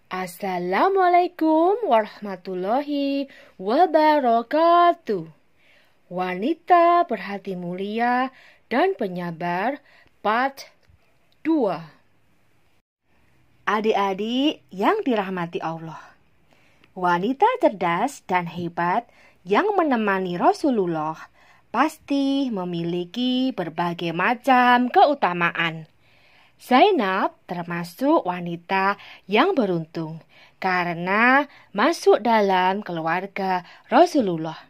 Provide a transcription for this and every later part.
Assalamualaikum warahmatullahi wabarakatuh. Wanita berhati mulia dan penyabar part 2. Adik-adik yang dirahmati Allah, wanita cerdas dan hebat yang menemani Rasulullah pasti memiliki berbagai macam keutamaan. Zainab termasuk wanita yang beruntung karena masuk dalam keluarga Rasulullah.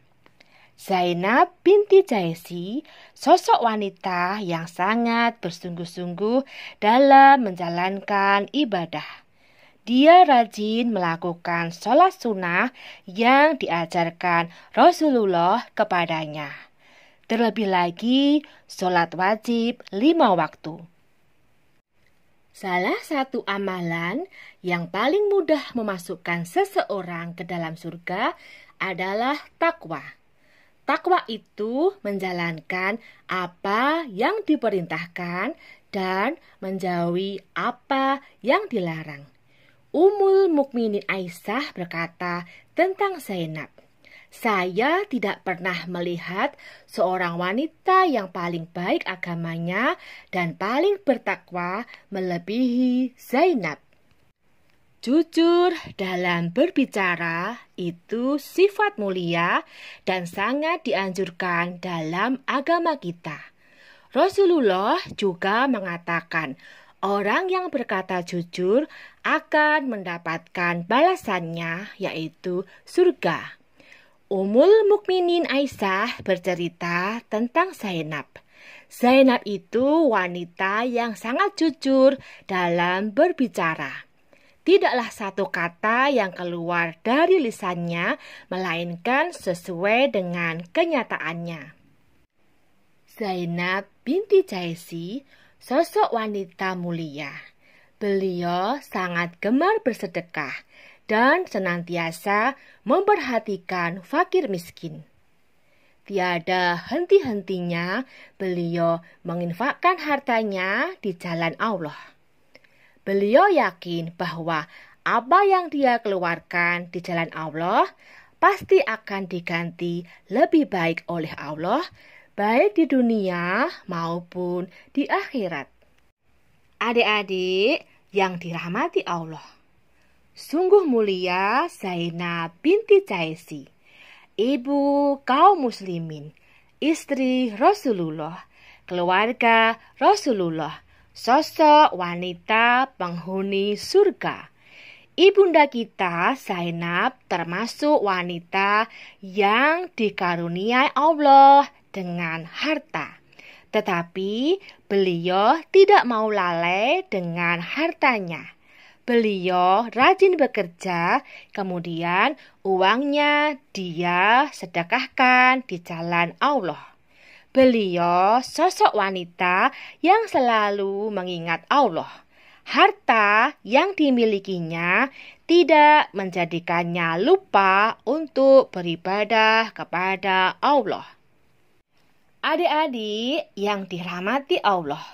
Zainab binti Jahsy sosok wanita yang sangat bersungguh-sungguh dalam menjalankan ibadah. Dia rajin melakukan sholat sunnah yang diajarkan Rasulullah kepadanya. Terlebih lagi, sholat wajib 5 waktu. Salah satu amalan yang paling mudah memasukkan seseorang ke dalam surga adalah takwa. Takwa itu menjalankan apa yang diperintahkan dan menjauhi apa yang dilarang. Ummul Mukminin Aisyah berkata tentang Zainab, "Saya tidak pernah melihat seorang wanita yang paling baik agamanya dan paling bertakwa melebihi Zainab." Jujur dalam berbicara itu sifat mulia dan sangat dianjurkan dalam agama kita. Rasulullah juga mengatakan, orang yang berkata jujur akan mendapatkan balasannya, yaitu surga. Ummul Mukminin Aisyah bercerita tentang Zainab. Zainab itu wanita yang sangat jujur dalam berbicara. Tidaklah satu kata yang keluar dari lisannya, melainkan sesuai dengan kenyataannya. Zainab binti Jahsy, sosok wanita mulia. Beliau sangat gemar bersedekah dan senantiasa memperhatikan fakir miskin. Tiada henti-hentinya beliau menginfakkan hartanya di jalan Allah. Beliau yakin bahwa apa yang dia keluarkan di jalan Allah pasti akan diganti lebih baik oleh Allah, baik di dunia maupun di akhirat. Adik-adik yang dirahmati Allah, sungguh mulia Zainab binti Jahsy, ibu kaum muslimin, istri Rasulullah, keluarga Rasulullah, sosok wanita penghuni surga. Ibunda kita Zainab termasuk wanita yang dikaruniai Allah dengan harta. Tetapi beliau tidak mau lalai dengan hartanya. Beliau rajin bekerja, kemudian uangnya dia sedekahkan di jalan Allah. Beliau sosok wanita yang selalu mengingat Allah. Harta yang dimilikinya tidak menjadikannya lupa untuk beribadah kepada Allah. Adik-adik yang dirahmati Allah,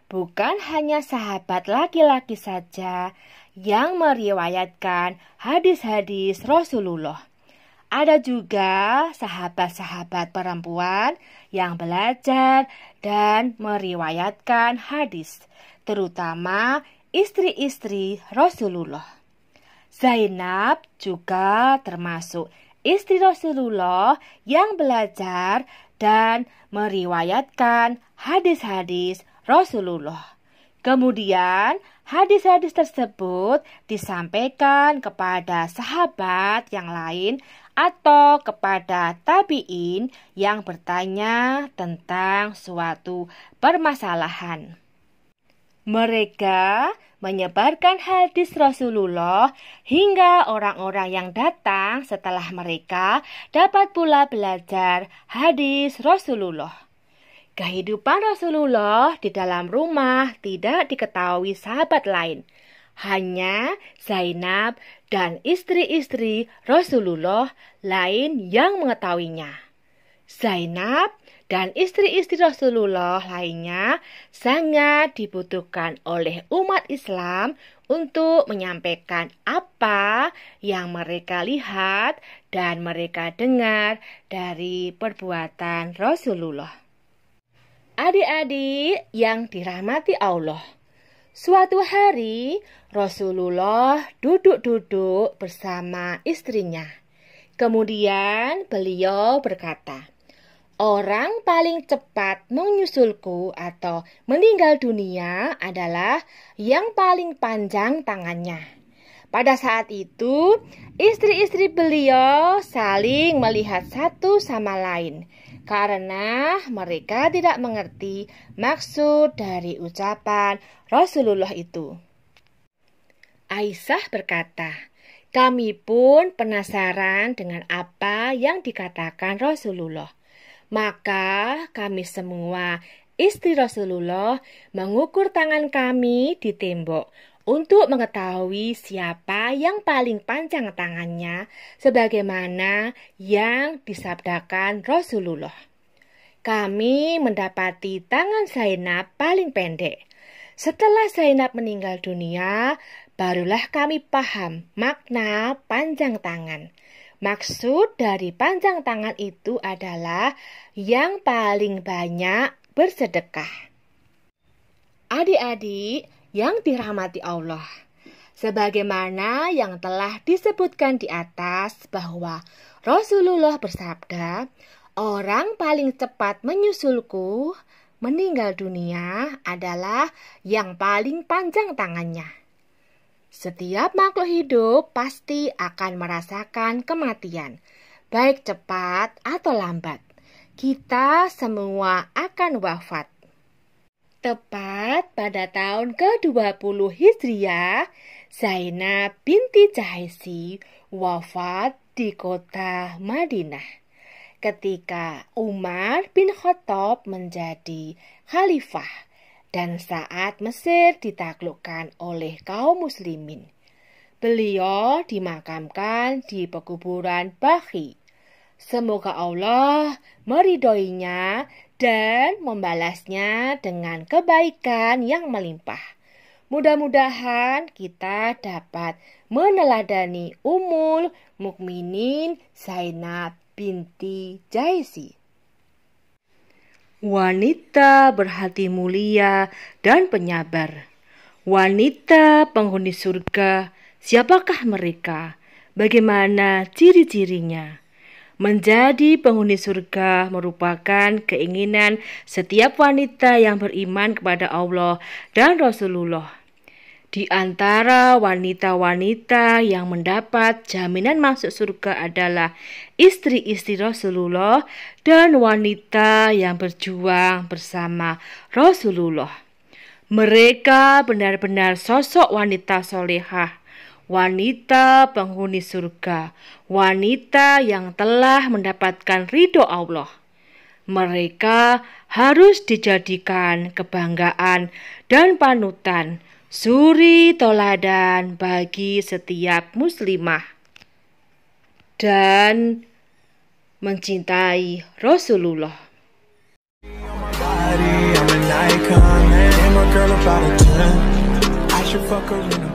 bukan hanya sahabat laki-laki saja yang meriwayatkan hadis-hadis Rasulullah. Ada juga sahabat-sahabat perempuan yang belajar dan meriwayatkan hadis, terutama istri-istri Rasulullah. Zainab juga termasuk istri Rasulullah yang belajar dan meriwayatkan hadis-hadis Rasulullah. Kemudian hadis-hadis tersebut disampaikan kepada sahabat yang lain atau kepada tabi'in yang bertanya tentang suatu permasalahan. Mereka menyebarkan hadis Rasulullah hingga orang-orang yang datang setelah mereka dapat pula belajar hadis Rasulullah. Kehidupan Rasulullah di dalam rumah tidak diketahui sahabat lain. Hanya Zainab dan istri-istri Rasulullah lain yang mengetahuinya. Zainab dan istri-istri Rasulullah lainnya sangat dibutuhkan oleh umat Islam untuk menyampaikan apa yang mereka lihat dan mereka dengar dari perbuatan Rasulullah. Adik-adik yang dirahmati Allah, suatu hari Rasulullah duduk-duduk bersama istrinya. Kemudian beliau berkata, "Orang paling cepat menyusulku atau meninggal dunia adalah yang paling panjang tangannya." Pada saat itu, istri-istri beliau saling melihat satu sama lain karena mereka tidak mengerti maksud dari ucapan Rasulullah itu. Aisyah berkata, "Kami pun penasaran dengan apa yang dikatakan Rasulullah. Maka kami semua istri Rasulullah mengukur tangan kami di tembok untuk mengetahui siapa yang paling panjang tangannya sebagaimana yang disabdakan Rasulullah. Kami mendapati tangan Zainab paling pendek. Setelah Zainab meninggal dunia, barulah kami paham makna panjang tangan. Maksud dari panjang tangan itu adalah yang paling banyak bersedekah." Adik-adik yang dirahmati Allah, sebagaimana yang telah disebutkan di atas bahwa Rasulullah bersabda, "Orang paling cepat menyusulku meninggal dunia adalah yang paling panjang tangannya." Setiap makhluk hidup pasti akan merasakan kematian, baik cepat atau lambat. Kita semua akan wafat. Tepat pada tahun ke-20 Hijriah, Zainab binti Jahsy wafat di kota Madinah ketika Umar bin Khattab menjadi khalifah dan saat Mesir ditaklukkan oleh kaum muslimin. Beliau dimakamkan di pekuburan Baqi. Semoga Allah meridhoinya dan membalasnya dengan kebaikan yang melimpah. Mudah-mudahan kita dapat meneladani Ummul Mukminin Zainab binti Jahsy. Wanita berhati mulia dan penyabar. Wanita penghuni surga, siapakah mereka? Bagaimana ciri-cirinya? Menjadi penghuni surga merupakan keinginan setiap wanita yang beriman kepada Allah dan Rasulullah. Di antara wanita-wanita yang mendapat jaminan masuk surga adalah istri-istri Rasulullah dan wanita yang berjuang bersama Rasulullah. Mereka benar-benar sosok wanita solehah, wanita penghuni surga, wanita yang telah mendapatkan ridho Allah. Mereka harus dijadikan kebanggaan dan panutan, suri toladan bagi setiap muslimah dan mencintai Rasulullah. I'm an icon, man. I'm a girl about a 10. I should fuck her in a